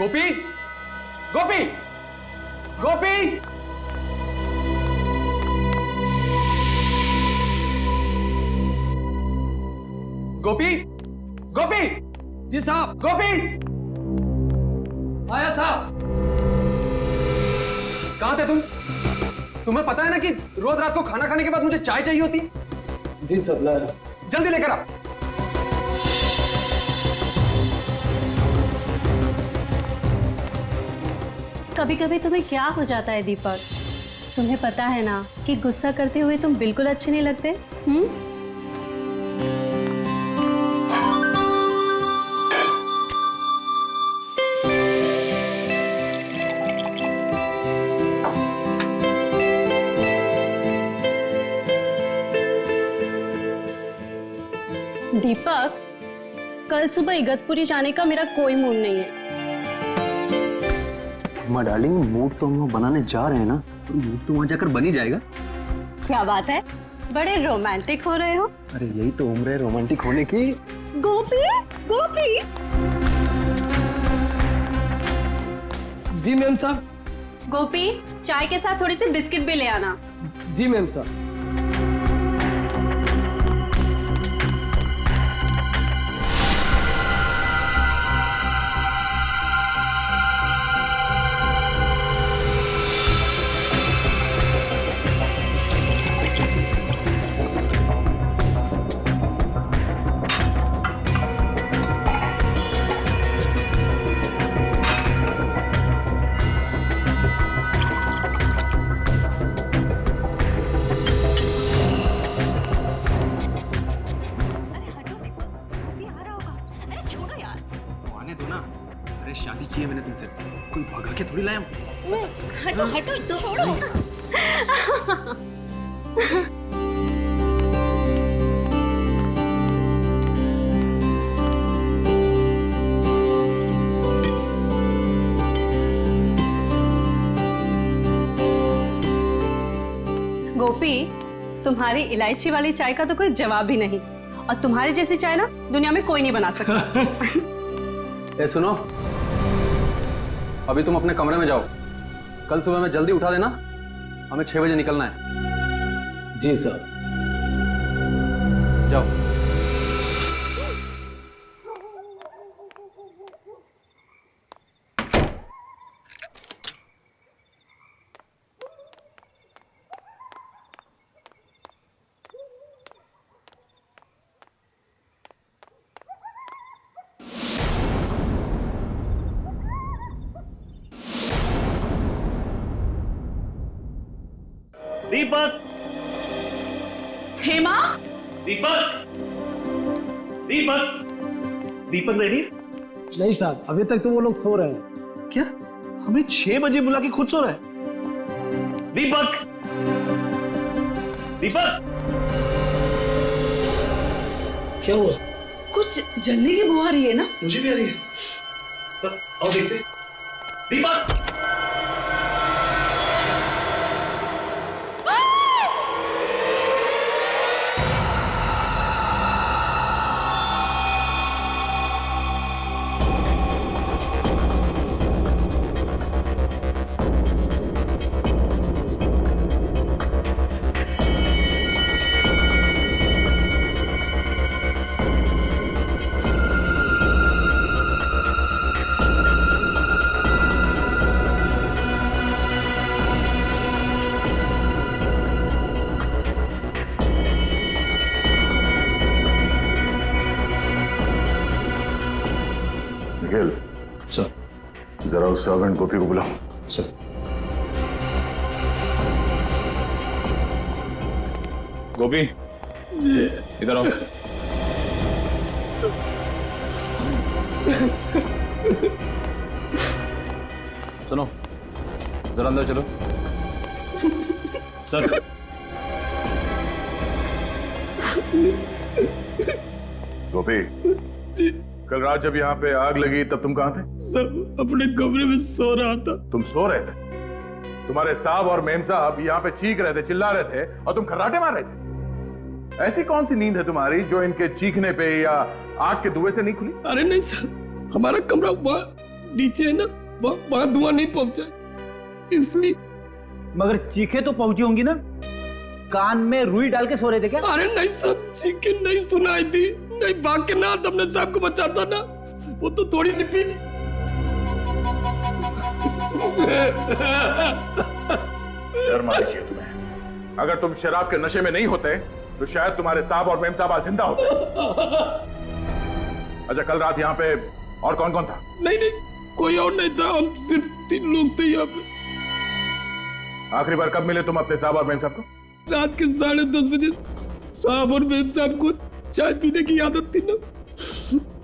गोपी, गोपी, गोपी। गोपी, गोपी। जी साहब। गोपी, आया साहब। कहाँ थे तुम? तुम्हें पता है ना कि रोज रात को खाना खाने के बाद मुझे चाय चाहिए होती। जी सर, लाया। जल्दी लेकर आ। कभी कभी तुम्हें क्या हो जाता है दीपक? तुम्हें पता है ना कि गुस्सा करते हुए तुम बिल्कुल अच्छे नहीं लगते। दीपक, कल सुबह इगतपुरी जाने का मेरा कोई मूड नहीं है। माँ डार्लिंग, मूड तो हम लोग बनाने जा रहे हैं ना, तो मूड तो वहां जाकर बन ही जाएगा। क्या बात है, बड़े रोमांटिक हो रहे हो। अरे यही तो उम्र है रोमांटिक होने की। गोपी, गोपी। जी मैम साहब। गोपी, चाय के साथ थोड़ी सी बिस्किट भी ले आना। जी मैम साहब। अरे शादी की है मैंने तुमसे, कोई भगा के थोड़ी लाया हूं। हटो हटो, छोड़ो। गोपी, तुम्हारी इलायची वाली चाय का तो कोई जवाब ही नहीं, और तुम्हारी जैसी चाय ना दुनिया में कोई नहीं बना सकता। ए सुनो, अभी तुम अपने कमरे में जाओ। कल सुबह में जल्दी उठा देना, हमें 6 बजे निकलना है। जी सर। जाओ। दीपक, हेमा, दीपक, दीपक, दीपक रेडी? नहीं साहब, अभी तक तो वो लोग सो रहे हैं। क्या? हमें 6 बजे बुला के खुद सो रहा है? दीपक, दीपक, क्या हुआ? कुछ जलने की बू आ रही है ना? मुझे भी आ रही है। तब आओ देखते। दीपक, निखिल, सर। जरा उस सर्वेंट गोपी को बुलाओ। सर। गोपी, इधर आओ। सुनो, जरा अंदर चलो। सर। गोपी, कल रात जब यहाँ पे आग लगी तब तुम कहाँ थे? सर, अपने कमरे में सो रहा था। तुम सो रहे थे? तुम्हारे साहब और मेम साहब यहाँ पे चीख रहे थे, चिल्ला रहे थे और तुम खर्राटे मार रहे थे। ऐसी कौन सी नींद है तुम्हारी जो इनके चीखने पे या आग के धुएं से नहीं खुली? अरे नहीं सर, हमारा कमरा नीचे है ना, वहां धुआं नहीं पहुंचा, इसलिए। मगर चीखे तो पहुंची होंगी ना? कान में रुई डाल के सो रहे थे क्या? अरे नहीं साहब, चीखे नहीं सुनाई थी, नहीं भाग के ना अपने साहब को बचाता ना, वो तो थोड़ी सी पीनी। शर्म आनी चाहिए तुम्हें। अगर तुम शराब के नशे में नहीं होते तो शायद तुम्हारे साहब और मेम साहब आज जिंदा होते। अच्छा, कल रात यहाँ पे और कौन कौन था? नहीं, कोई और नहीं था, हम सिर्फ 3 लोग थे यहाँ पे। आखिरी बार कब मिले तुम अपने साहब और मेम साहब को? रात के 10:30 बजे साहब और मेम साहब को चाय पीने की आदत थी ना,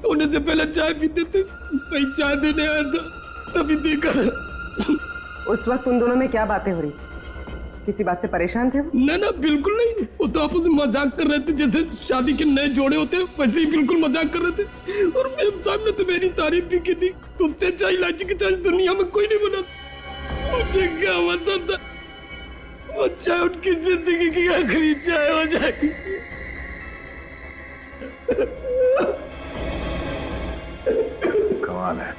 सोने से पहले चाय पीते थे। मैं चाय देने आया था, तभी देखा। उस वक्त उन दोनों में क्या बातें हो रही? किसी बात से परेशान थे वो? ना बिल्कुल नहीं, वो तो आपस में मजाक कर रहे थे, जैसे शादी के नए जोड़े होते हैं वैसे ही बिल्कुल मजाक कर रहे थे। और मेम साहब ने तो मेरी तारीफ भी की थी, तुझसे चाय इलायची की चाय दुनिया में कोई नहीं बना। मुझे क्या पता था वो चाय उनकी जिंदगी की आखिरी चाय हो जाएगी। कमाल है,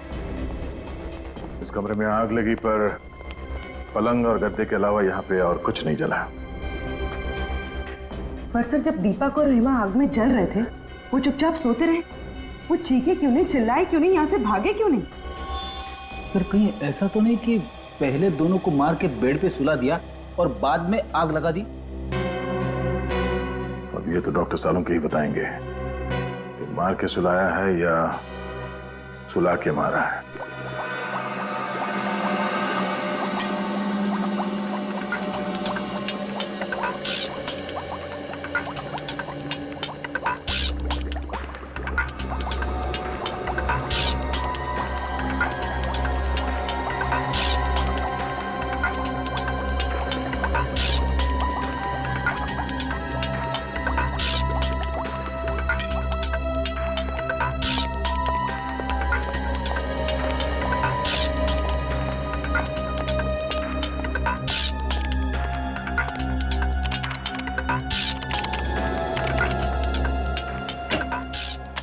इस कमरे में आग लगी पर पलंग और गद्दे के अलावा यहाँ पे और कुछ नहीं जला। पर सर, जब दीपक और हेमा आग में जल रहे थे वो चुपचाप सोते रहे, वो चीखे क्यों नहीं, चिल्लाए क्यों नहीं, यहाँ से भागे क्यों नहीं? पर कहीं ऐसा तो नहीं कि पहले दोनों को मार के बेड पे सुला दिया और बाद में आग लगा दी? अब ये तो डॉक्टर सालों के ही बताएंगे कि मार के सुलाया है या सुला के मारा है।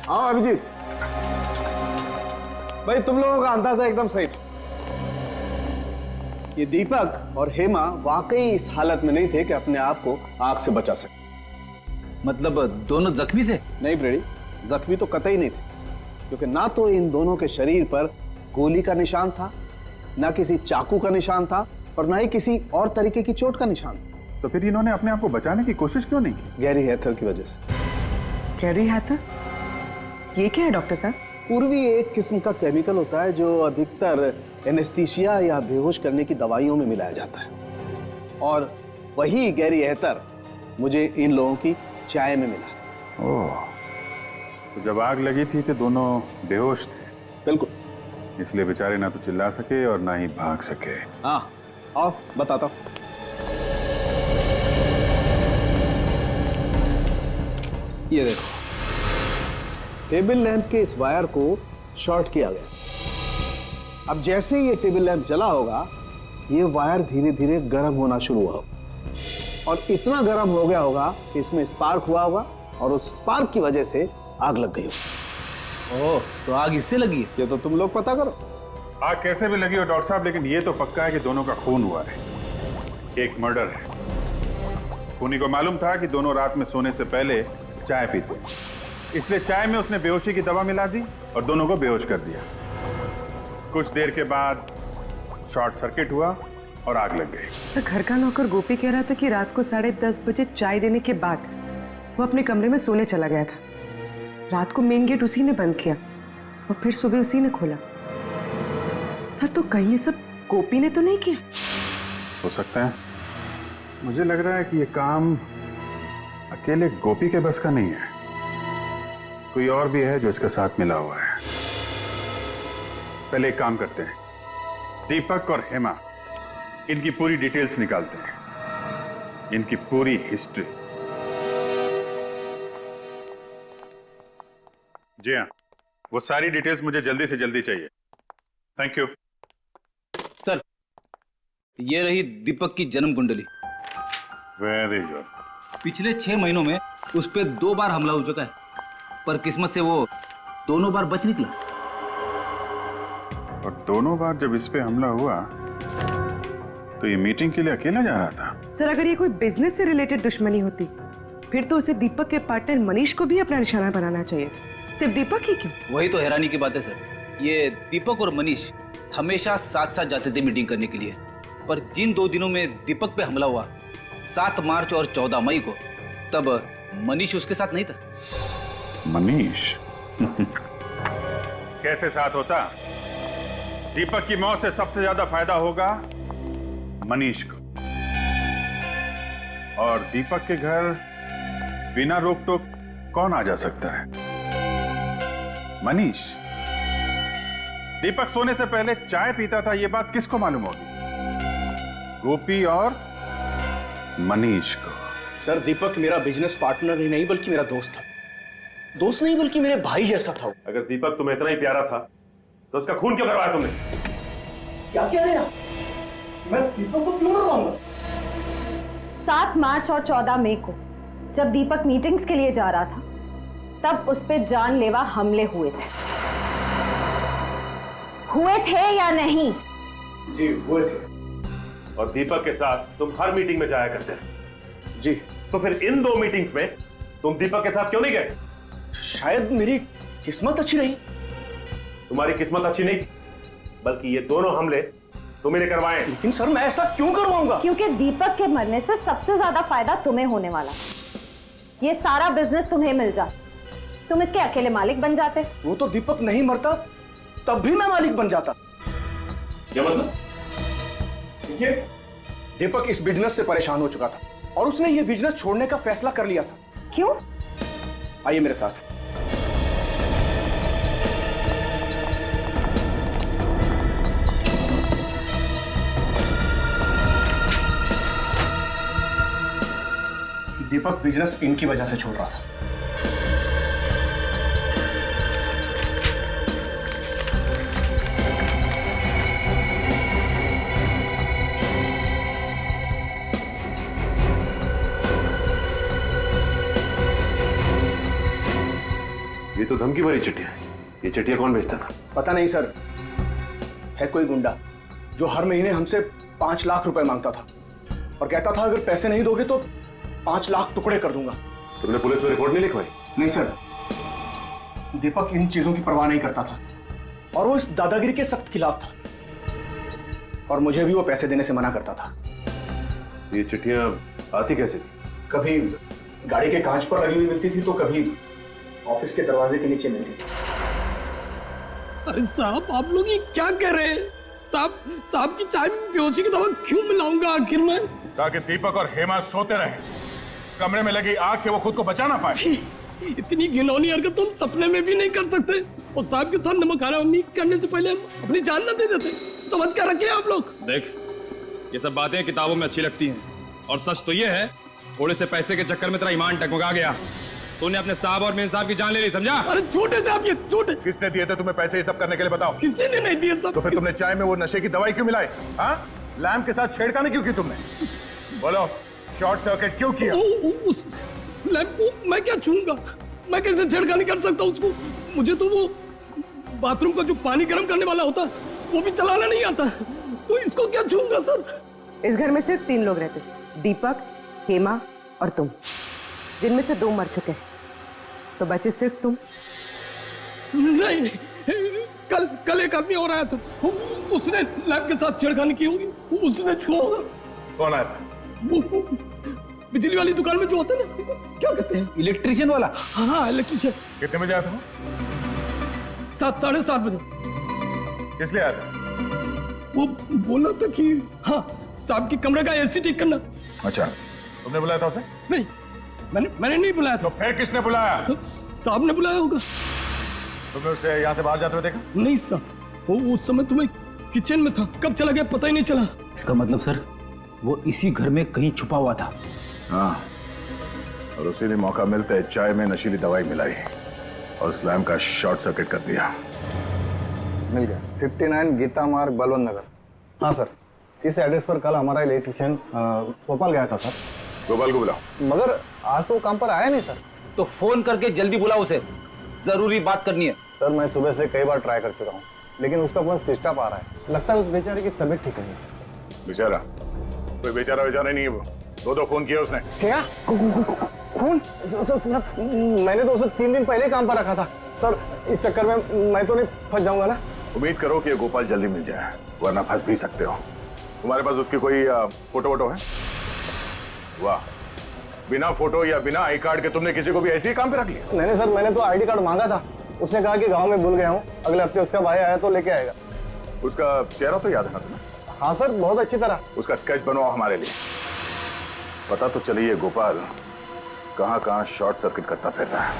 हाँ अभिजीत भाई, तुम लोगों का अंदाजा एकदम सही था। ये दीपक और हेमा वाकई इस हालत में नहीं थे कि अपने आप को आग से बचा सके। मतलब दोनों जख्मी थे? नहीं ब्रेडी, जख्मी तो कतई नहीं थे, क्योंकि ना तो इन दोनों के शरीर पर गोली का निशान था, ना किसी चाकू का निशान था, और ना ही किसी और तरीके की चोट का निशान था। तो फिर इन्होंने अपने आप को बचाने की कोशिश क्यों नहीं की? गैरी हैथर की वजह से। गैरी हैथर? ये क्या है डॉक्टर साहब? पूर्वी एक किस्म का केमिकल होता है जो अधिकतर एनेस्थीसिया या बेहोश करने की दवाइयों में मिलाया जाता है, और वही गैरी हैथर मुझे इन लोगों की चाय में मिला। ओह, तो जब आग लगी थी तो दोनों बेहोश थे? बिल्कुल, इसलिए बेचारे ना तो चिल्ला सके और ना ही भाग सके। हाँ, आओ बताता हूं। ये देखो, टेबल लैंप के इस वायर को शॉर्ट किया गया। अब जैसे ही ये टेबल लैंप जला होगा, ये वायर धीरे धीरे गर्म होना शुरू हुआ और इतना गर्म हो गया होगा कि इसमें स्पार्क हुआ होगा, और उस स्पार्क की वजह से आग लग गई होगी। ओह, तो आग इससे लगी? ये तो तुम लोग पता करो। आग कैसे भी लगी हो डॉक्टर साहब, लेकिन ये तो पक्का है कि दोनों का खून हुआ है। एक मर्डर है। खूनी को मालूम था कि दोनों रात में सोने से पहले चाय पीते, इसलिए चाय में उसने बेहोशी की दवा मिला दी और दोनों को बेहोश कर दिया। कुछ देर के बाद शॉर्ट सर्किट हुआ और आग लग गई। सर, घर का नौकर गोपी कह रहा था कि रात को 10:30 बजे चाय देने के बाद वो अपने कमरे में सोने चला गया था। रात को मेन गेट उसी ने बंद किया और फिर सुबह उसी ने खोला। सर, तो कहीं ये सब गोपी ने तो नहीं किया? हो सकता है। मुझे लग रहा है कि ये काम अकेले गोपी के बस का नहीं है, कोई और भी है जो इसके साथ मिला हुआ है। पहले एक काम करते हैं, दीपक और हेमा, इनकी पूरी डिटेल्स निकालते हैं, इनकी पूरी हिस्ट्री। जी हाँ, वो सारी डिटेल्स मुझे जल्दी से जल्दी चाहिए। Thank you sir. ये रही दीपक की जन्म कुंडली। Very good. पिछले 6 महीनों में उस पर 2 बार हमला हो चुका है, पर किस्मत से वो दोनों बार बच निकला। और दोनों बार जब इस पे हमला हुआ तो ये मीटिंग के लिए अकेला जा रहा था। सर अगर ये कोई बिजनेस से रिलेटेड दुश्मनी होती फिर तो उसे दीपक के पार्टनर मनीष को भी अपना निशाना बनाना चाहिए, सिर्फ दीपक ही क्यों? वही तो हैरानी की बात है सर, ये दीपक और मनीष हमेशा साथ साथ जाते थे मीटिंग करने के लिए, पर जिन 2 दिनों में दीपक पे हमला हुआ 7 मार्च और 14 मई को, तब मनीष उसके साथ नहीं था। मनीष कैसे साथ होता? दीपक की मौत से सबसे ज्यादा फायदा होगा मनीष को, और दीपक के घर बिना रोक टोक कौन आ जा सकता है? मनीष। दीपक सोने से पहले चाय पीता था, यह बात किसको मालूम होगी? गोपी और मनीष को। सर दीपक मेरा बिजनेस पार्टनर ही नहीं बल्कि मेरा दोस्त था, दोस्त नहीं बल्कि मेरे भाई जैसा था। अगर दीपक तुम्हें इतना ही प्यारा था तो उसका खून क्यों करवाया तुमने? क्या कह रहे हैं? मैं दीपक को क्यों करवाऊंगा? 7 मार्च और 14 मई को जब दीपक मीटिंग्स के लिए जा रहा था तब उस पे जानलेवा हमले हुए थे या नहीं? जी हुए थे, और दीपक के साथ तुम हर मीटिंग में जाया करते हैं। जी। तो फिर इन 2 मीटिंग्स में तुम दीपक के साथ क्यों नहीं गए? शायद मेरी किस्मत अच्छी नहीं। तुम्हारी किस्मत अच्छी नहीं बल्कि ये दोनों हमले तुम्हें करवाए। लेकिन सर मैं ऐसा क्यों करवाऊंगा? क्योंकि दीपक के मरने से सबसे ज्यादा फायदा तुम्हें होने वाला, ये सारा बिजनेस तुम्हें मिल जाता, तुम इसके अकेले मालिक बन जाते। वो तो दीपक नहीं मरता तब भी मैं मालिक बन जाता। क्या मतलब? देखिए दीपक इस बिजनेस से परेशान हो चुका था और उसने ये बिजनेस छोड़ने का फैसला कर लिया था। क्यों? आइए मेरे साथ। दीपक बिजनेस इनकी वजह से छोड़ रहा था। ये तो धमकी भरी चिट्ठियां है। ये चिट्ठियां कौन भेजता था? पता नहीं सर, है कोई गुंडा जो हर महीने हमसे 5 लाख रुपए मांगता था और कहता था अगर पैसे नहीं दोगे तो 5 लाख टुकड़े कर दूंगा। तुमने पुलिस में रिपोर्ट नहीं लिखवाई? नहीं सर, दीपक इन चीजों की परवाह नहीं करता था और वो इस दादागिरी के सख्त खिलाफ था, और मुझे भी वो पैसे देने से मना करता था। ये चिट्ठियां आती कैसे थी? कभी गाड़ी के कांच पर लगी हुई मिलती थी तो कभी ऑफिस के दरवाजे के नीचे मिलती थी। अरे साहब आप लोग ये क्या कह रहे हैं? साहब की चाय में बेहोशी की दवा क्यों मिलाऊंगा आखिर में? ताकि दीपक और हेमा सोते रहे, कमरे में लगी आग से वो खुद को बचा ना पाए। इतनी घिनौनी हरकत तुम सपने में भी नहीं कर सकते, और साहब के साथ नमक हरामी करने से पहले हम अपनी जान न दे देते। समझ कर रखे आप लोग। देख, ये सब बातें किताबों में अच्छी लगती हैं, और सच तो ये है थोड़े से पैसे के चक्कर में तेरा ईमान टकमका गया। तूने अपने साहब और मेम साहब की जान ले ली, समझा? अरे झूठे साहब, ये झूठे। किसने दिए थे तुम्हें पैसे ये सब करने के लिए, बताओ? किसी ने नहीं दिए सब। तो फिर तुमने चाय में वो नशे की दवाई क्यों मिलाई? हाँ, लैम्प के साथ छेड़खानी क्यों की तुमने? बोलो, शॉर्ट सर्किट क्यों किया? उस लैम्प को मैं क्या छूऊंगा? मैं कैसे छेड़खानी कर सकता हूँ उसको? मुझे तो वो बाथरूम का जो पानी गर्म करने वाला होता है वो भी चलाना नहीं आता, तो इसको क्या छूऊंगा सर? इस घर में सिर्फ 3 लोग रहते, दीपक, हेमा और तुम, जिनमें से 2 मर चुके हैं, तो बचे सिर्फ तुम। नहीं, कल एक आदमी और आया था, उसने लैब के साथ छेड़खानी की होगी, उसने छुआ होगा। कौन आया था? वो बिजली वाली दुकान में जो होता है ना, क्या कहते हैं? इलेक्ट्रिशियन वाला? हाँ, इलेक्ट्रिशियन। कितने बजे आया था? 7, 7:30 बजे। किस लिए आया था? वो बोला था कि हाँ, साहब के कमरे का एसी ठीक करना। अच्छा, तुमने बुलाया था उसे? नहीं, मैंने नहीं बुलाया था। तो फिर किसने बुलाया? साहब ने बुलाया होगा। तुमने उसे यहाँ से बाहर जाते हुए देखा? नहीं साहब, वो उस समय तुम्हें किचन में था, कब चला गया पता ही नहीं चला। इसका मतलब सर वो इसी घर में कहीं छुपा हुआ था। हाँ, और उसी ने मौका मिलते चाय में नशीली दवाई मिलाई और स्लैम का शॉर्ट सर्किट कर दिया। मिल गया। 59 गीता मार्ग, बलवंत नगर। हाँ सर, इस एड्रेस पर कल हमारा इलेक्ट्रिशियन भोपाल गया था सर। गोपाल को बुलाओ। मगर आज तो वो काम पर आया नहीं सर। तो फोन करके जल्दी बुलाओ उसे, जरूरी बात करनी है। सर मैं सुबह से कई बार ट्राई कर चुका हूँ, लेकिन उसका फोन स्विच ऑफ आ रहा है। लगता है उस बेचारे की तबीयत ठीक नहीं है। बेचारा? कोई बेचारा नहीं है वो। दो फोन किया उसने। क्या फोन? सर मैंने तो उसे 3 दिन पहले काम पर रखा था सर। इस चक्कर में मैं तो नहीं फंस जाऊंगा ना? उम्मीद करो कि गोपाल जल्दी मिल जाए, वरना फंस भी सकते हो। तुम्हारे पास उसकी कोई फोटो वोटो है? वाह, बिना फोटो या बिना आई कार्ड के तुमने किसी को भी ऐसे ही काम पे रख लिया? नहीं सर, मैंने तो आईडी कार्ड मांगा था। उसने कहा कि गांव में भूल गया हूँ, अगले हफ्ते उसका भाई आया तो लेके आएगा। उसका चेहरा तो याद है ना तुम्हें? हाँ सर, बहुत अच्छी तरह। उसका स्केच बनवाओ हमारे लिए। पता तो चलिए गोपाल कहाँ कहाँ शॉर्ट सर्किट करता फिर रहा है।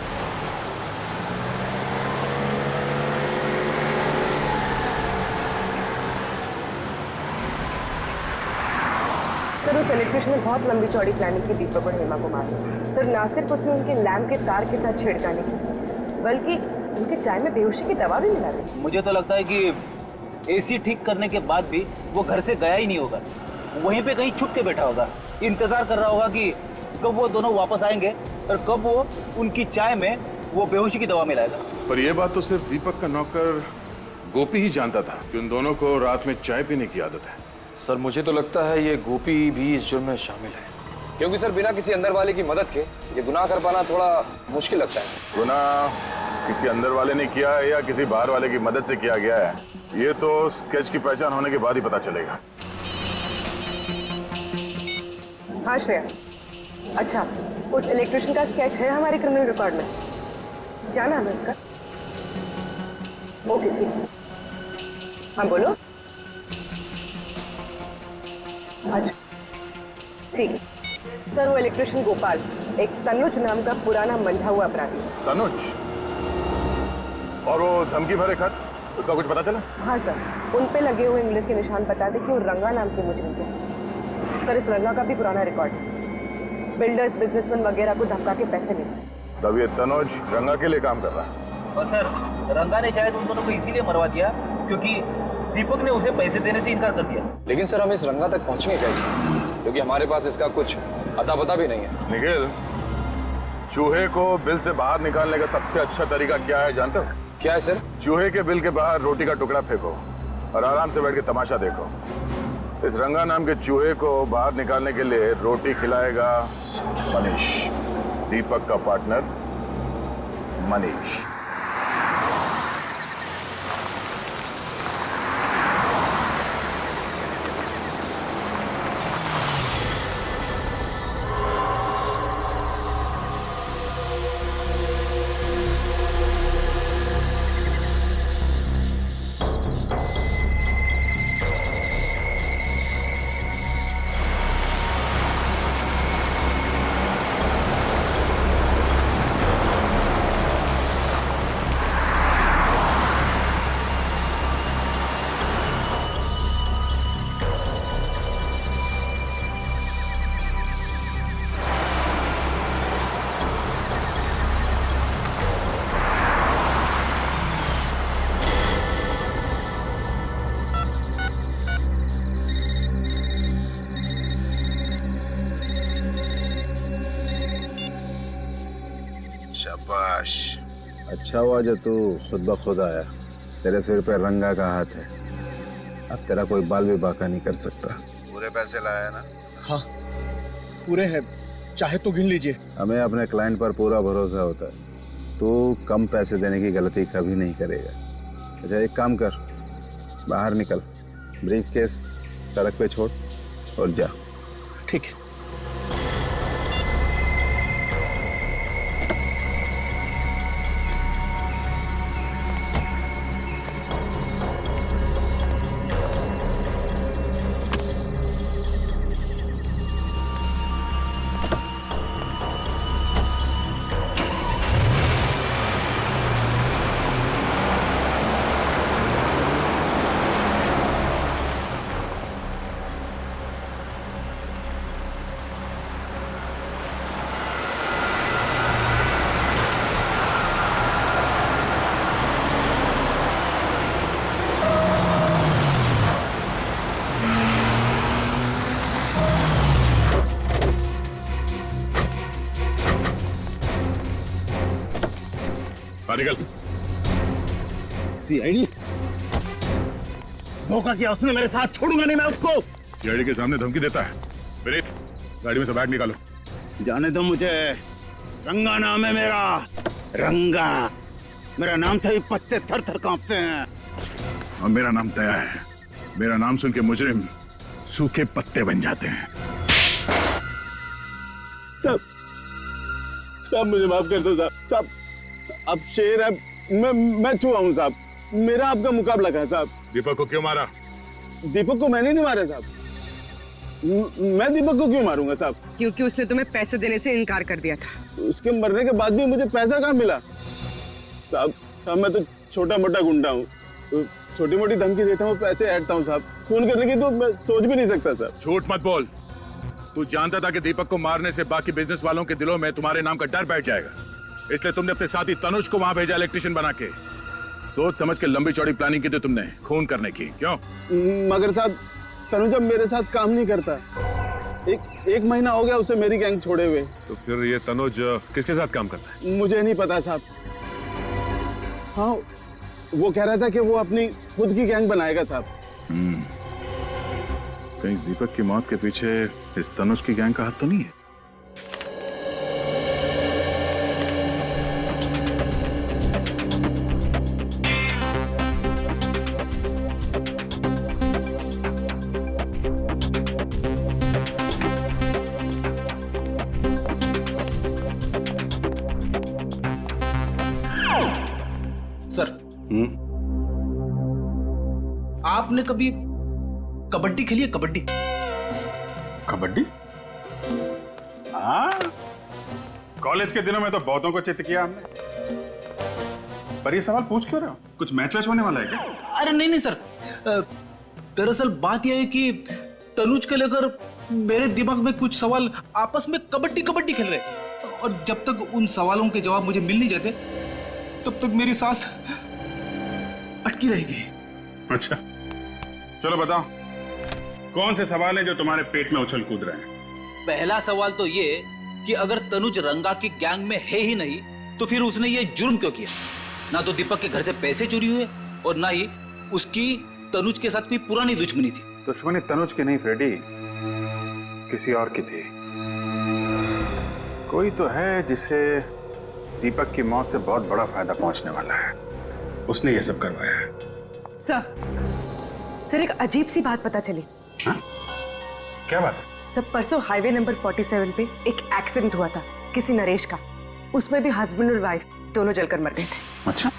सर उस इलेक्ट्रिशियन ने बहुत लंबी चौड़ी प्लानिंग की दीपक और हेमा को मारने। सर ना सिर्फ उसने उनके लैम्प के तार के साथ छेड़खानी की, बल्कि उनके चाय में बेहोशी की दवा भी मिला दी। मुझे तो लगता है कि एसी ठीक करने के बाद भी वो घर से गया ही नहीं होगा, वहीं पे कहीं छुप के बैठा होगा, इंतजार कर रहा होगा कि कब वो दोनों वापस आएंगे और कब वो उनकी चाय में वो बेहोशी की दवा मिलाएगा। पर यह बात तो सिर्फ दीपक का नौकर गोपी ही जानता था कि उन दोनों को रात में चाय पीने की आदत है। सर मुझे तो लगता है ये गोपी भी इस जुर्म में शामिल है, क्योंकि सर बिना किसी अंदर वाले की मदद के ये गुनाह कर पाना थोड़ा मुश्किल लगता है सर। गुनाह किसी अंदर वाले ने किया है या किसी बाहर वाले की मदद से किया गया है, ये तो स्केच की पहचान होने के बाद ही पता चलेगा। हाँ श्रेया, अच्छा उस इलेक्ट्रिशियन का स्केच है हमारे क्रिमिनल रिकॉर्ड में? क्या नाम है उसका? ओके ठीक है, हाँ बोलो। अच्छा ठीक है सर, वो इलेक्ट्रिशियन गोपाल एक तनुज नाम का पुराना मंझा हुआ अपराधी। तनुज? और वो धमकी भरे खत, उसका कुछ पता चला? हाँ सर, उन पे लगे हुए इंग्लिश के निशान बताते कि वो रंगा नाम के मुजरिम थे। सर इस रंगा का भी पुराना रिकॉर्ड है, बिल्डर्स बिजनेसमैन वगैरह को धमका के पैसे लेते। तब ये तनुज रंगा के लिए काम कर रहा है। और सर रंगा ने शायद उन दोनों को इसीलिए मरवा दिया क्योंकि दीपक ने उसे पैसे देने से इनकार कर दिया। लेकिन सर हम इस रंगा तक पहुंचेंगे कैसे, क्योंकि हमारे पास इसका कुछ अता पता भी नहीं है। निखिल, चूहे को बिल से बाहर निकालने का सबसे अच्छा तरीका क्या है जानते हो? क्या है सर? चूहे के बिल के बाहर रोटी का टुकड़ा फेंको और आराम से बैठ के तमाशा देखो। इस रंगा नाम के चूहे को बाहर निकालने के लिए रोटी खिलाएगा मनीष, दीपक का पार्टनर मनीष। शाबाश, अच्छा हुआ जो तू खुद ब खुद आया। तेरे सिर पे रंगा का हाथ है, अब तेरा कोई बाल भी बाका नहीं कर सकता। पूरे पैसे लाया ना? हाँ पूरे हैं, चाहे तो गिन लीजिए। हमें अपने क्लाइंट पर पूरा भरोसा होता है, तू कम पैसे देने की गलती कभी नहीं करेगा। अच्छा एक काम कर, बाहर निकल, ब्रीफ केस सड़क पे छोड़ और जा। ठीक है। निकल। सीआईडी धोखा किया उसने मेरे साथ, छोड़ूंगा नहीं मैं उसको। सीआईडी के सामने धमकी देता है। विनीत, गाड़ी में से बैग निकालो। जाने दो मुझे, रंगा नाम है मेरा, रंगा। मेरा नाम से ही पत्ते थर थर कांपते हैं। और मेरा नाम दया है। मेरा नाम सुन के मुजरिम सूखे पत्ते बन जाते हैं। साहब मुझे माफ कर दो साहब। साहब अब शेर है, मैं चूहा हूँ साहब। मेरा आपका मुकाबला है साहब। दीपक को क्यों मारा? दीपक को मैंने नहीं मारा साहब। मैं दीपक को क्यों मारूंगा साहब? क्योंकि उसने तुम्हें पैसे देने से इनकार कर दिया था। उसके मरने के बाद भी मुझे पैसा कहाँ मिला? साहब मैं तो छोटा मोटा गुंडा हूँ, तो छोटी मोटी धमकी देता हूँ, पैसे ऐंठता हूँ साहब। खून करने की तो मैं सोच भी नहीं सकता साहब। झूठ मत बोल। तू जानता था कि दीपक को मारने से बाकी बिजनेस वालों के दिलों में तुम्हारे नाम का डर बैठ जाएगा, इसलिए तुमने अपने साथी तनुज को वहां भेजा इलेक्ट्रिशियन बना के। सोच समझ के लंबी चौड़ी प्लानिंग की थी तुमने खून करने की, क्यों? मगर साहब तनुज अब मेरे साथ काम नहीं करता। एक महीना हो गया उसे मेरी गैंग छोड़े हुए। तो फिर ये तनुज किसके साथ काम करता है? मुझे नहीं पता साहब। हाँ, वो कह रहा था कि वो अपनी खुद की गैंग बनाएगा साहब। कहीं इस दीपक की मौत के पीछे इस तनुज की गैंग का हाथ तो नहीं है? सर, आपने कभी कबड्डी खेली है? कबड्डी? कबड्डी? हाँ, कॉलेज के दिनों में तो बहुतों को चित किया हमने। पर ये सवाल पूछ क्यों रहे हो? कुछ मैच वैच होने वाला है क्या? अरे नहीं नहीं सर, दरअसल बात यह है कि तनुज को लेकर मेरे दिमाग में कुछ सवाल आपस में कबड्डी कबड्डी खेल रहे, और जब तक उन सवालों के जवाब मुझे मिल नहीं जाते तब तक मेरी सांस अटकी रहेगी। अच्छा, चलो बताओ, कौन से सवाल हैं जो तुम्हारे पेट में उछल कूद रहे हैं? पहला सवाल तो ये कि अगर तनुज रंगा की गैंग में है ही नहीं तो फिर उसने ये जुर्म क्यों किया? ना तो दीपक के घर से पैसे चोरी हुए और ना ही उसकी तनुज के साथ कोई पुरानी दुश्मनी थी। दुश्मनी तनुज की नहीं फ्रेडी, किसी और की थी। कोई तो है जिससे दीपक की मौत से बहुत बड़ा फायदा पहुंचने वाला है, उसने ये सब करवाया है। सर एक अजीब सी बात पता चली। हाँ? क्या बात है? सब परसों हाईवे नंबर 47 पे एक एक्सीडेंट हुआ था किसी नरेश का। उसमें भी हस्बैंड और वाइफ दोनों जलकर मर गए थे। अच्छा,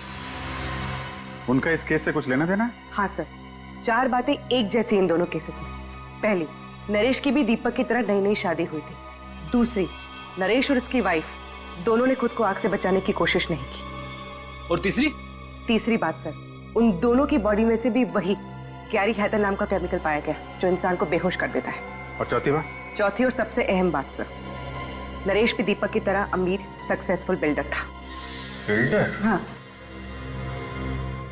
उनका इस केस से कुछ लेना देना है? हाँ सर, 4 बातें एक जैसी इन दोनों केसेस में। पहली, नरेश की भी दीपक की तरह नई नई शादी हुई थी। दूसरी, नरेश और उसकी वाइफ दोनों ने खुद को आग से बचाने की कोशिश नहीं की। और तीसरी बात सर, उन दोनों की बॉडी में से भी वही कैरी हैदर नाम का केमिकल पाया गया जो इंसान को बेहोश कर देता है। और चौथी बात? चौथी और सबसे अहम बात सर, नरेश भी दीपक की तरह अमीर सक्सेसफुल बिल्डर था। बिल्डर? हाँ।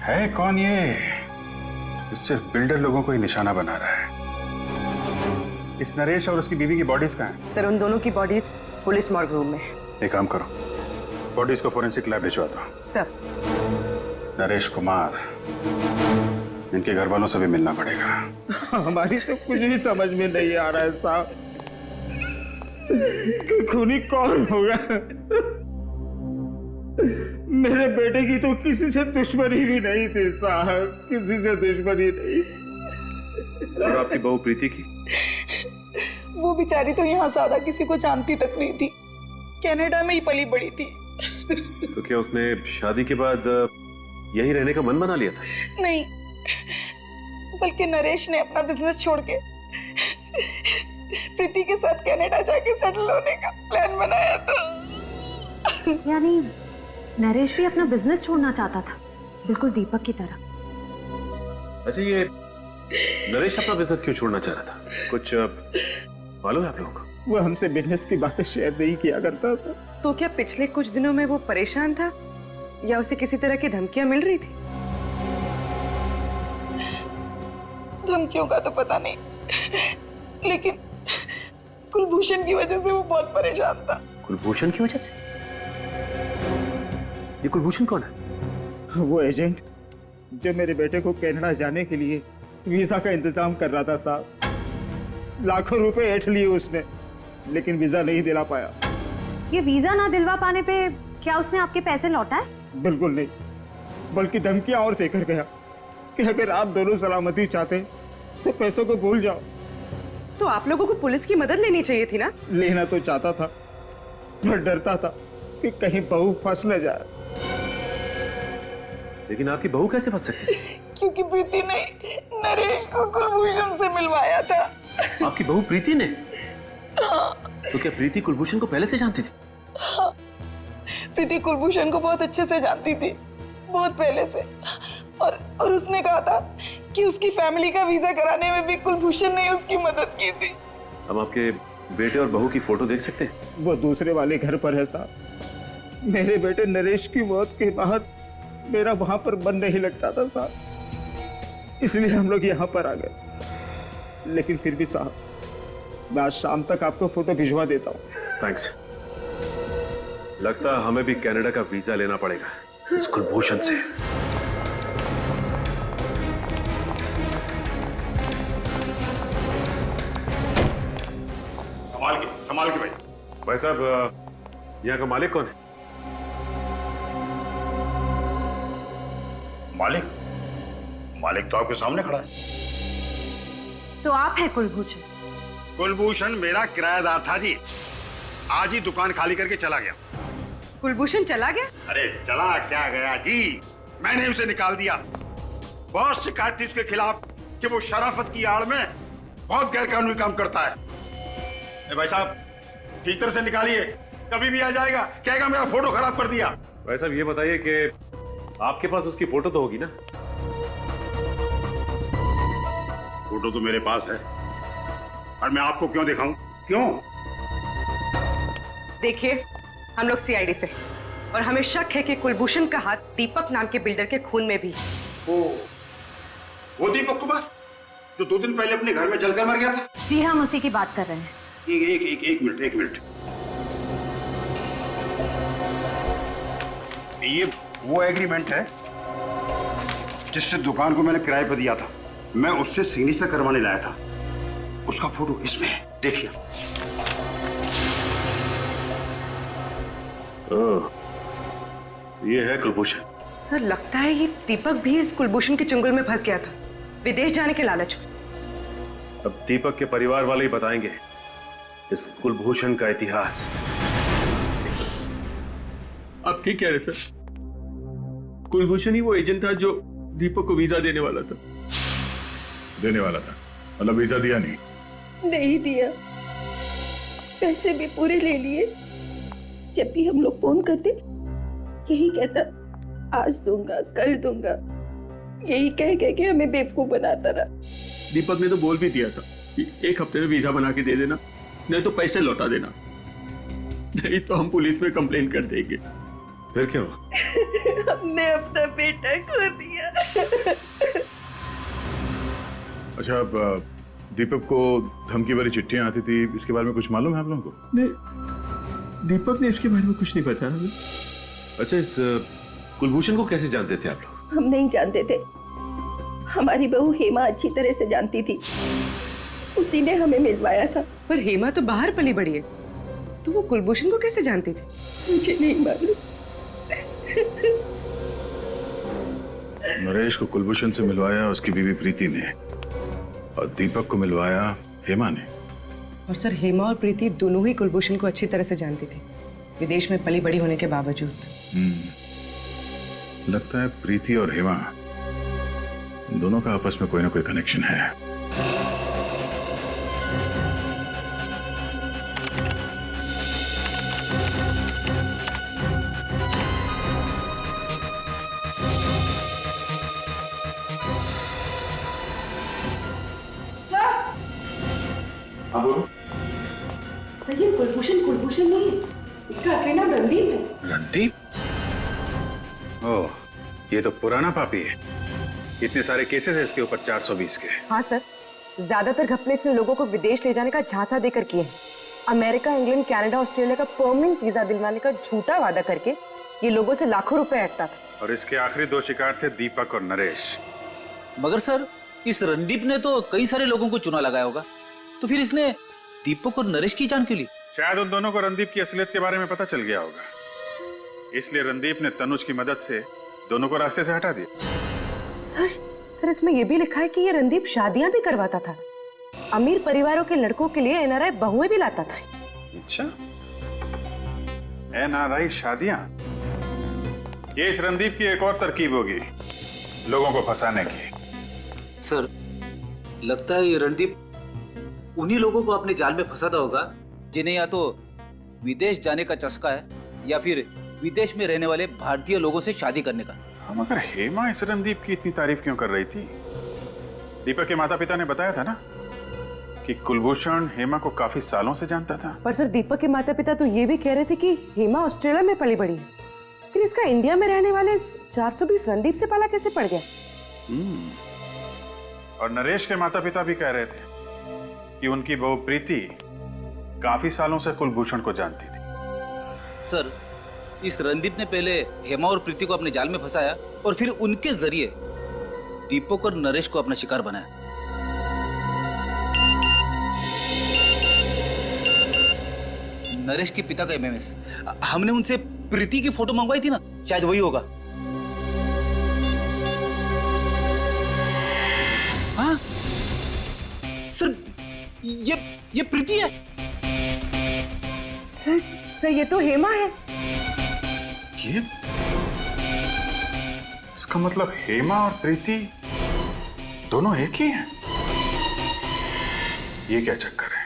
है कौन ये सिर्फ बिल्डर लोगों को ही निशाना बना रहा है? इस नरेश और उसकी बीवी की बॉडीज कहाँ हैं? सर उन दोनों की बॉडीज पुलिस मॉर्ग रूम में है। एक काम करो, बॉडीज को फोरेंसिक लैब भिजवा दो। सर नरेश कुमार, इनके घर वालों से भी मिलना पड़ेगा। हमारी तो कुछ भी समझ में नहीं आ रहा है साहब कि खूनी कौन होगा। मेरे बेटे की तो किसी से दुश्मनी भी नहीं थी साहब, किसी से दुश्मनी नहीं। और आपकी बहू प्रीति की? वो बेचारी तो यहाँ ज्यादा किसी को जानती तक नहीं थी, कनाडा में ही पली बड़ी थी। तो क्या उसने शादी के बाद यहीं रहने का मन बना लिया था? नहीं, बल्कि नरेश ने अपना बिजनेस छोड़ के प्रीति के साथ कनाडा जाके सेटल होने का प्लान बनाया था। यानी नरेश भी अपना बिजनेस छोड़ना चाहता था, बिल्कुल दीपक की तरह। अच्छा, ये नरेश अपना बिजनेस क्यों छोड़ना चाह रहा था? कुछ मालूम है आप लोगों को? वो हमसे बिजनेस की बातें शेयर नहीं किया करता था। तो क्या पिछले कुछ दिनों में वो परेशान था या उसे किसी तरह की धमकियां मिल रही थी? धमकियों का तो पता नहीं, लेकिन कुलभूषण की वजह से वो बहुत परेशान था। कुलभूषण की वजह से? ये कुलभूषण कौन है? वो एजेंट जो मेरे बेटे को कनाडा जाने के लिए वीजा का इंतजाम कर रहा था साहब। लाखों रुपए ऐंठ लिए उसने, लेकिन वीजा नहीं दिला पाया। ये वीजा ना दिलवा पाने पे क्या उसने आपके पैसे लौटाए? बिल्कुल नहीं, बल्कि धमकियां और देकर गया कि अगर आप दोनों सलामती चाहते तो पैसों को भूल जाओ। तो आप लोगों को पुलिस की मदद लेनी चाहिए थी ना? लेना तो चाहता था, पर डरता था कि कहीं बहू फंस न जाए। लेकिन आपकी बहू कैसे फंस सकती? क्योंकि प्रीति ने नरेश को कुलभूषण से मिलवाया था। आपकी बहू प्रीति ने? तो क्या प्रीति कुलभूषण को पहले से जानती थी? हाँ, प्रीति कुलभूषण को बहुत अच्छे से जानती थी, बहुत पहले से। और उसने कहा था कि उसकी फैमिली का वीजा कराने में भी कुलभूषण ने उसकी मदद की थी। हम आपके बेटे और बहू की फोटो देख सकते हैं? वो दूसरे वाले घर पर है साहब। मेरे बेटे नरेश की मौत के बाद मेरा वहां पर मन नहीं लगता था साहब, इसलिए हम लोग यहाँ पर आ गए। लेकिन फिर भी साहब, मैं आज शाम तक आपको फोटो भिजवा देता हूँ। थैंक्स। लगता है हमें भी कनाडा का वीजा लेना पड़ेगा इस कुलभूषण से। संभाल के भाई। भाई साहब, यहाँ का मालिक कौन है? मालिक तो आपके सामने खड़ा है। तो आप हैं कुलभूषण? कुलभूषण मेरा किराएदार था जी, आज ही दुकान खाली करके चला गया। कुलभूषण चला गया? अरे चला क्या गया जी, मैंने उसे निकाल दिया। बहुत शिकायत थी उसके खिलाफ कि वो शराफत की आड़ में बहुत गैरकानूनी काम करता है। भाई साहब, ठीक तरह से निकालिए, कभी भी आ जाएगा, कहेगा मेरा फोटो खराब कर दिया। भाई साहब, ये बताइए कि आपके पास उसकी फोटो तो होगी ना? फोटो तो मेरे पास है, और मैं आपको क्यों दिखाऊं? क्यों? देखिए, हम लोग सीआईडी से, और हमें शक है कि कुलभूषण का हाथ दीपक नाम के बिल्डर के खून में भी। वो दीपक कुमार जो 2 दिन पहले अपने घर में जलकर मर गया था? जी हम उसी की बात कर रहे हैं। एक मिनट। ये वो एग्रीमेंट है जिससे दुकान को मैंने किराए पर दिया था। मैं उससे सिग्नेचर करवाने लाया था, उसका फोटो इसमें है, देखिए। ये है कुलभूषण। सर, लगता है ये दीपक भी इस कुलभूषण के चंगुल में फंस गया था, विदेश जाने के लालच में। अब दीपक के परिवार वाले ही बताएंगे इस कुलभूषण का इतिहास। आप ठीक कह रहे सर, कुलभूषण ही वो एजेंट था जो दीपक को वीजा देने वाला था। मतलब वीजा दिया नहीं? नहीं दिया, पैसे भी पूरे ले लिए। जब भी हम लोग फोन करते यही कहता, आज दूंगा, कल दूंगा, यही कह के हमें बेवकूफ बनाता रहा। दीपक ने तो बोल भी दिया था कि 1 हफ्ते में वीजा बना के दे देना, नहीं तो पैसे लौटा देना, नहीं तो हम पुलिस में कंप्लेन कर देंगे। फिर क्या हुआ? हमने अपना बेटा खो दिया। अच्छा, अब दीपक को धमकी भरी चिट्ठियां आती थी, इसके बारे में कुछ मालूम है आप लोगों को? नहीं, दीपक ने इसके बारे में कुछ नहीं बताया हमें। अच्छा, इस कुलभूषण को कैसे जानते थे आप लोग? हम नहीं जानते थे, हमारी बहू हेमा अच्छी तरह से जानती थी, उसी ने हमें मिलवाया था। पर हेमा तो बाहर पली बड़ी है, तो वो कुलभूषण को कैसे जानती थी? मुझे नहीं मालूम। नरेश को कुलभूषण से मिलवाया उसकी बीवी प्रीति ने, और दीपक को मिलवाया हेमा ने। और सर, हेमा और प्रीति दोनों ही कुलभूषण को अच्छी तरह से जानती थी, विदेश में पली बड़ी होने के बावजूद। लगता है प्रीति और हेमा दोनों का आपस में कोई ना कोई कनेक्शन है। सर, ये कुलभूषण नहीं है, इसका असली नाम रणदीप है। रणदीप? ओह, ये तो पुराना पापी है। इतने सारे केसेस है इसके ऊपर 420 के। हाँ सर, ज्यादातर घपले इसने लोगों को विदेश ले जाने का झांसा देकर किए हैं। अमेरिका, इंग्लैंड, कनाडा, ऑस्ट्रेलिया का परमानेंट वीजा दिलवाने का झूठा वादा करके ये लोगों से लाखों रुपए ऐंठता था। और इसके आखिरी 2 शिकार थे दीपक और नरेश। मगर सर, इस रणदीप ने तो कई सारे लोगों को चुना लगाया होगा, तो फिर इसने दीपक और नरेश की जान क्यों ली? शायद उन दोनों को रणदीप की असलियत के बारे में पता चल गया होगा, इसलिए रणदीप ने तनुज की मदद से दोनों को रास्ते से हटा दिया। सर इसमें यह भी लिखा है कि ये रणदीप शादियां भी करवाता था, अमीर परिवारों के लड़कों के लिए एनआरआई बहुएं भी लाता था। अच्छा, एनआरआई शादियां? ये इस रणदीप की एक और तरकीब होगी लोगों को फंसाने की। सर, लगता है ये रणदीप उन्हीं लोगों को अपने जाल में फंसाता होगा जिन्हें या तो विदेश जाने का चस्का है या फिर विदेश में रहने वाले भारतीय लोगों से शादी करने का। हम मगर हेमा इस रणदीप की इतनी तारीफ क्यों कर रही थी? दीपक के माता पिता ने बताया था ना कि कुलभूषण हेमा को काफी सालों से जानता था। पर सर दीपक के माता पिता तो ये भी कह रहे थे कि हेमा ऑस्ट्रेलिया में पली बड़ी है, फिर इसका इंडिया में रहने वाले 420 रणदीप से पाला कैसे पड़ गया? और नरेश के माता पिता भी कह रहे थे कि उनकी बहू प्रीति काफी सालों से कुलभूषण को जानती थी। सर, इस रणदीप ने पहले हेमा और प्रीति को अपने जाल में फंसाया और फिर उनके जरिए दीपक और नरेश को अपना शिकार बनाया। नरेश के पिता का एमएमएस, हमने उनसे प्रीति की फोटो मंगवाई थी ना, शायद वही होगा। हाँ सर, ये प्रीति है। सर ये तो हेमा है। ये इसका मतलब हेमा और प्रीति दोनों एक ही हैं। ये क्या चक्कर है?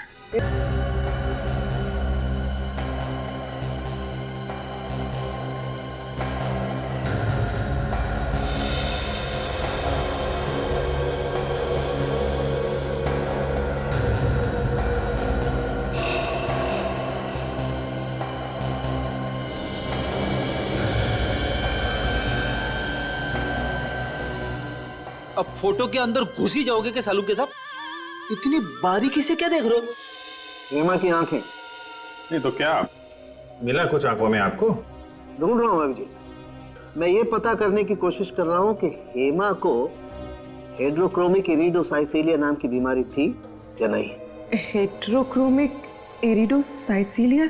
अब फोटो के अंदर घुस ही जाओगे क्या सालू के साथ? इतनी बारीकी से क्या देख रहे हो? हेमा की आंखें। नहीं तो क्या मिला कुछ आंखों में आपको? ढूंढ रहा हूं अभिजीत। मैं ये पता करने की कोशिश कर रहा हूं कि हेमा को हेड्रोक्रोमिक इरिडोसाइसिलिया नाम की बीमारी थी या नहीं। हेड्रोक्रोमिक इरिडोसाइसिलिया,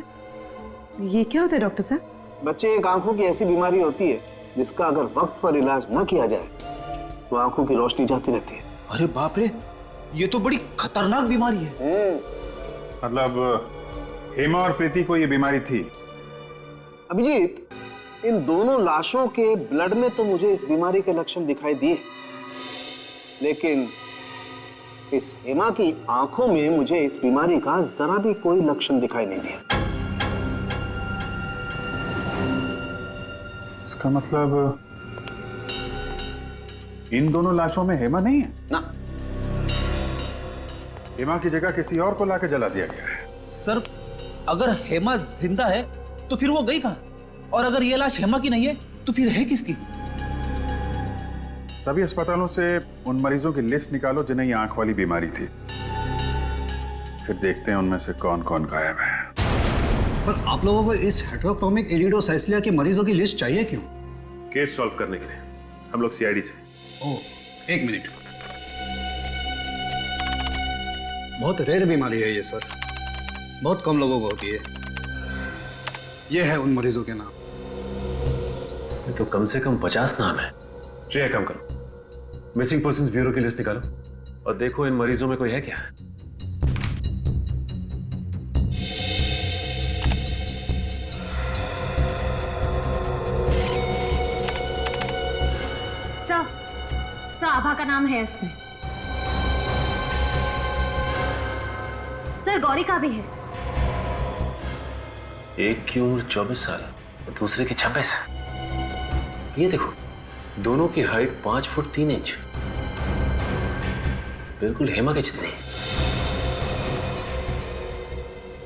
ये क्या होता है डॉक्टर साहब? बच्चे, एक आंखों की ऐसी बीमारी होती है जिसका अगर वक्त पर इलाज न किया जाए तो आंखों की रोशनी जाती रहती है। अरे बाप रे, ये तो बड़ी खतरनाक बीमारी है। मतलब हेमा और प्रीति को ये बीमारी थी? अभिजीत, इन दोनों लाशों के ब्लड में तो मुझे इस बीमारी के लक्षण दिखाई दिए, लेकिन इस हेमा की आंखों में मुझे इस बीमारी का जरा भी कोई लक्षण दिखाई नहीं दिया। इसका मतलब इन दोनों लाशों में हेमा नहीं है ना। हेमा की जगह किसी और को लाकर जला दिया गया है। सर, अगर हेमा जिंदा है तो फिर वो गई कहां? और अगर ये लाश हेमा की नहीं है तो फिर है किसकी? सभी अस्पतालों से उन मरीजों की लिस्ट निकालो जिन्हें ये आंख वाली बीमारी थी, फिर देखते हैं उनमें से कौन कौन गायब है। पर आप लोगों को इस हेड्रोक्रोमिक इरिडोसाइसिलिया के मरीजों की लिस्ट चाहिए क्यों? केस सॉल्व करने के लिए। हम लोग सीआईडी से। ओह, एक मिनट। बहुत रेयर बीमारी है ये सर, बहुत कम लोगों को होती है। ये है उन मरीजों के नाम। तो कम से कम 50 नाम है। जी, काम करो, मिसिंग पर्संस ब्यूरो की लिस्ट निकालो और देखो इन मरीजों में कोई है क्या। सर, आभा का नाम है इसमें। सर, गौरी का भी है। एक की उम्र 24 साल और दूसरे की 26। ये देखो, दोनों की हाइट 5 फुट 3 इंच, बिल्कुल हेमा के जितनी।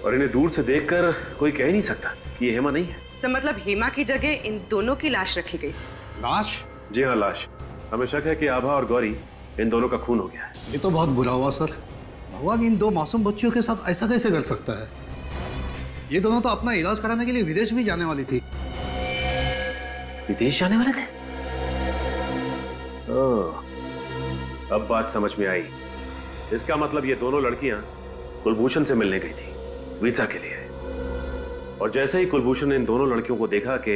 और इन्हें दूर से देखकर कोई कह ही नहीं सकता कि ये हेमा नहीं है। सर मतलब हेमा की जगह इन दोनों की लाश रखी गई। लाश? जी हाँ, लाश। हमें शक है कि आभा और गौरी, इन दोनों का खून हो गया है। ये तो बहुत बुरा हुआ सर। भगवान इन दो मासूम बच्चियों के साथ ऐसा कैसे कर सकता है? ये दोनों तो अपना इलाज कराने के लिए विदेश भी जाने वाली थी। विदेश जाने वाले थे? ओह, अब बात समझ में आई। इसका मतलब ये दोनों लड़कियां कुलभूषण से मिलने गई थी वीजा के लिए, और जैसे ही कुलभूषण ने इन दोनों लड़कियों को देखा कि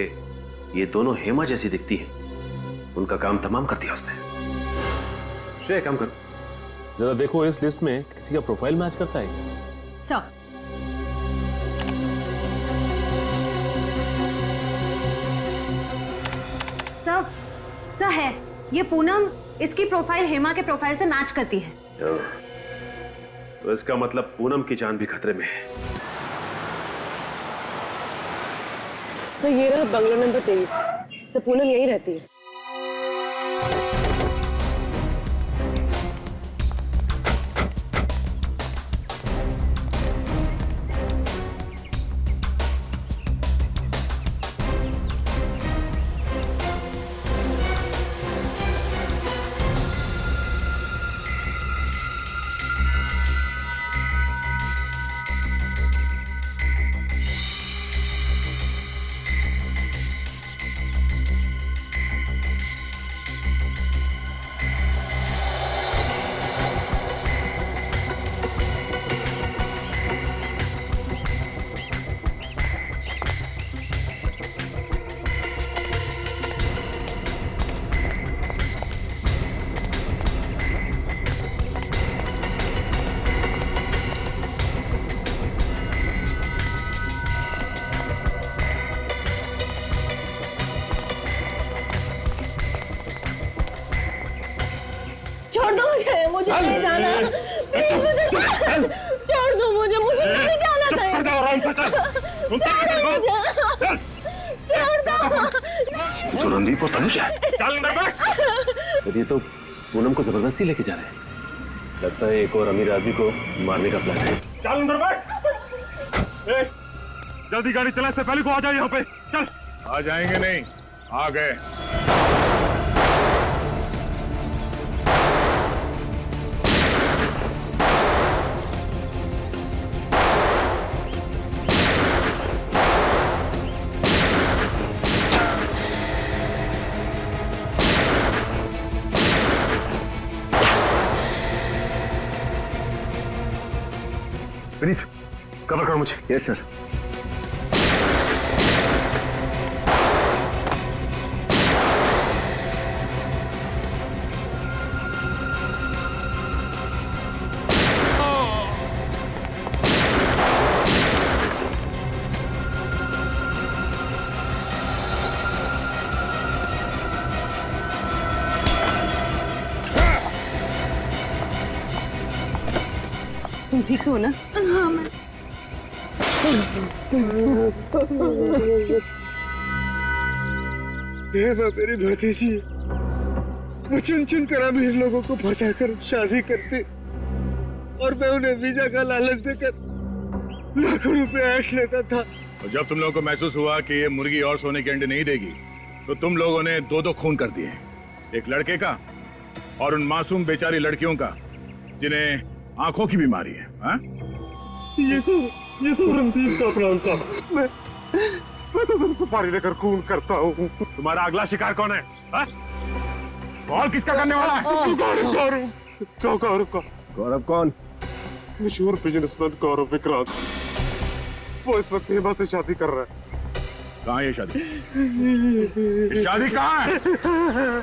ये दोनों हेमा जैसी दिखती हैं, उनका काम तमाम कर दिया उसने। श्रेय, काम करो, जरा देखो इस लिस्ट में किसी का प्रोफाइल मैच करता है। सर, सर है ये पूनम, इसकी प्रोफाइल हेमा के प्रोफाइल से मैच करती है। तो इसका मतलब पूनम की जान भी खतरे में है। सर ये रहा बंगला नंबर 23। सर पूनम यहीं रहती है। छोड़ दो मुझे नहीं जाना, प्लीज मुझे छोड़ दो, मुझे नहीं जाना कहीं। छोड़ दो। तो रणदीप और तनुज है। ये तो पूनम को जबरदस्ती लेके जा रहे हैं। लगता है एक और अमीर आदमी को मारने का प्लान है। चल अंदर बैठ। जल्दी गाड़ी चला, इससे पहले को आ जाओ यहाँ पे। चल। आ जाएंगे नहीं, आ गए। विनीत, कवर करो मुझे। Yes sir. तुम ठीक तो हो ना? हाँ मैं। मेरी भतीजी, वो चुन चुन कर अमीर लोगों को फंसा कर शादी करते और मैं उन्हें वीजा का लालच देकर लाखों रुपए ऐंठ लेता था। और जब तुम लोगों को महसूस हुआ कि ये मुर्गी और सोने के अंडे नहीं देगी, तो तुम लोगों ने दो दो खून कर दिए, एक लड़के का और उन मासूम बेचारी लड़कियों का जिन्हें आंखों की बीमारी है। हा? ये तो रणदीप का प्लान था। मैं तो सिर्फ सुपारी लेकर खून करता हूँ। तुम्हारा अगला शिकार कौन है? हा? और किसका करने वाला है? गौरव कौन? मशहूर बिजनेसमैन गौरव विक्रांत। वो इस वक्त हेमा से शादी कर रहा है। कहाँ है ये शादी? ये शादी कहाँ है?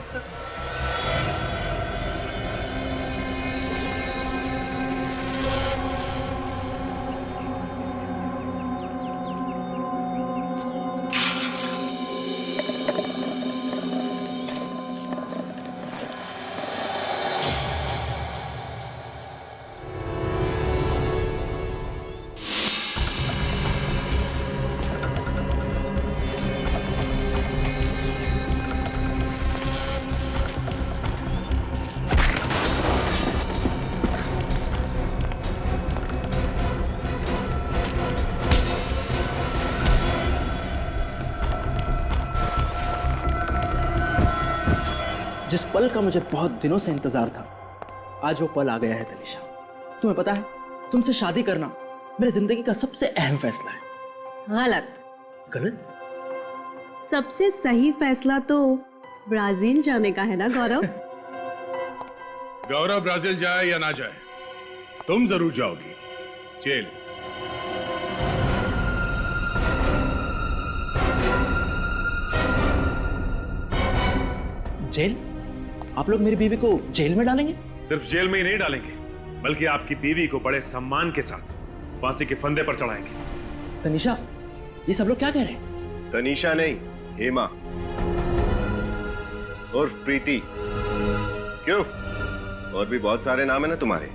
जिस पल का मुझे बहुत दिनों से इंतजार था, आज वो पल आ गया है तनिषा। तुम्हें पता है, तुमसे शादी करना मेरी जिंदगी का सबसे अहम फैसला है। गलत। गलत? सबसे सही फैसला तो ब्राजील जाने का है ना गौरव? गौरव ब्राजील जाए या ना जाए, तुम जरूर जाओगी जेल। जेल? आप लोग मेरी बीवी को जेल में डालेंगे? सिर्फ जेल में ही नहीं डालेंगे, बल्कि आपकी बीवी को बड़े सम्मान के साथ फांसी के फंदे पर चढ़ाएंगे। तनिषा, ये सब लोग क्या कह रहे हैं? तनिषा नहीं, हेमा और प्रीति। क्यों, और भी बहुत सारे नाम है ना तुम्हारे।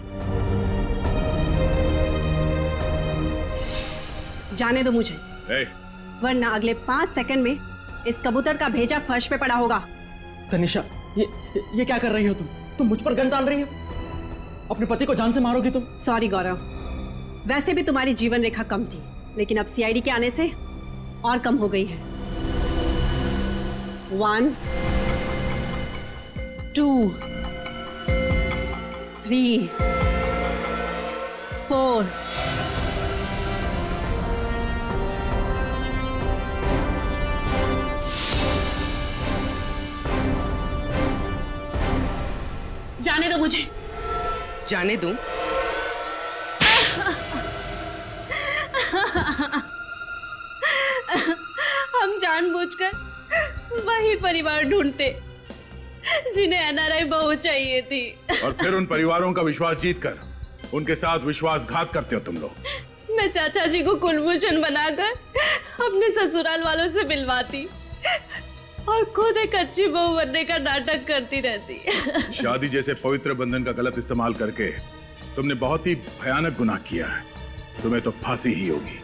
जाने दो मुझे, वरना अगले 5 सेकंड में इस कबूतर का भेजा फर्श पे पड़ा होगा। तनिषा, ये क्या कर रही हो तुम? तुम मुझ पर गन डाल रही हो? अपने पति को जान से मारोगी तुम? सॉरी गौरव, वैसे भी तुम्हारी जीवन रेखा कम थी, लेकिन अब सीआईडी के आने से और कम हो गई है। 1 2 3 4 जाने दो मुझे। जाने दूं? हम जानबूझकर वही परिवार ढूंढते जिन्हें एनआरआई बहू चाहिए थी, और फिर उन परिवारों का विश्वास जीतकर उनके साथ विश्वासघात करते हो तुम लोग। मैं चाचा जी को कुलभूषण बनाकर अपने ससुराल वालों से मिलवाती और खुद एक अच्छी बहू बनने का नाटक करती रहती। शादी जैसे पवित्र बंधन का गलत इस्तेमाल करके तुमने बहुत ही भयानक गुनाह किया है। तुम्हें तो फांसी ही होगी।